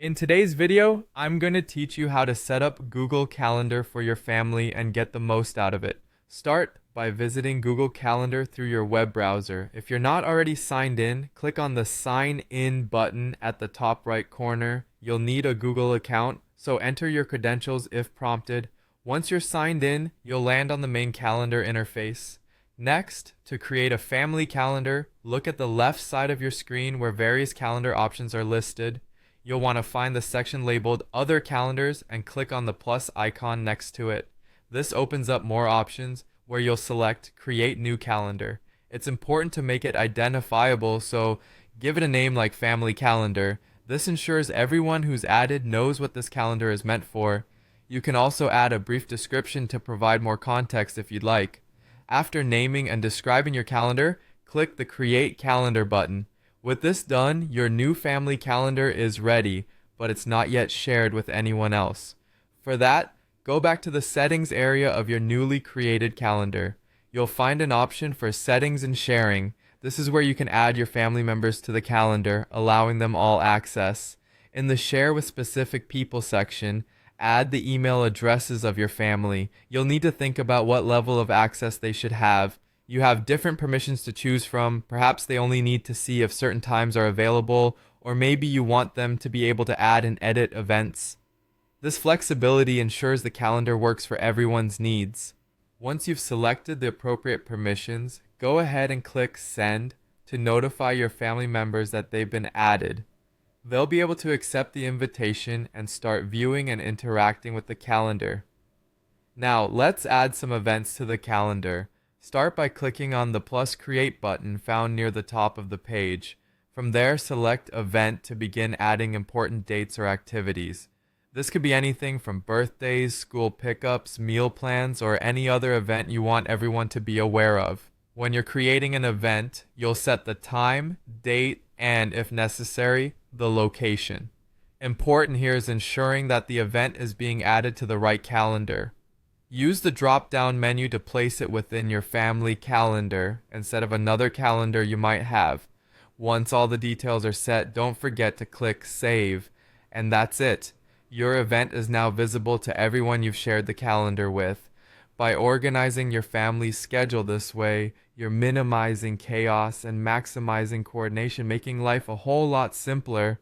In today's video, I'm going to teach you how to set up Google Calendar for your family and get the most out of it. Start by visiting Google Calendar through your web browser. If you're not already signed in, click on the Sign In button at the top right corner. You'll need a Google account, so enter your credentials if prompted. Once you're signed in, you'll land on the main calendar interface. Next, to create a family calendar, look at the left side of your screen where various calendar options are listed. You'll want to find the section labeled Other Calendars and click on the plus icon next to it. This opens up more options where you'll select Create New Calendar. It's important to make it identifiable, so give it a name like Family Calendar. This ensures everyone who's added knows what this calendar is meant for. You can also add a brief description to provide more context if you'd like. After naming and describing your calendar, click the Create Calendar button. With this done, your new family calendar is ready, but it's not yet shared with anyone else. For that, go back to the settings area of your newly created calendar. You'll find an option for settings and sharing. This is where you can add your family members to the calendar, allowing them all access. In the share with specific people section, add the email addresses of your family. You'll need to think about what level of access they should have. You have different permissions to choose from. Perhaps they only need to see if certain times are available, or maybe you want them to be able to add and edit events. This flexibility ensures the calendar works for everyone's needs. Once you've selected the appropriate permissions, go ahead and click Send to notify your family members that they've been added. They'll be able to accept the invitation and start viewing and interacting with the calendar. Now, let's add some events to the calendar. Start by clicking on the plus create button found near the top of the page. From there, select Event to begin adding important dates or activities. This could be anything from birthdays, school pickups, meal plans, or any other event you want everyone to be aware of. When you're creating an event, you'll set the time, date, and, if necessary, the location. Important here is ensuring that the event is being added to the right calendar. Use the drop-down menu to place it within your family calendar instead of another calendar you might have. Once all the details are set, don't forget to click Save. And that's it. Your event is now visible to everyone you've shared the calendar with. By organizing your family's schedule this way, you're minimizing chaos and maximizing coordination, making life a whole lot simpler.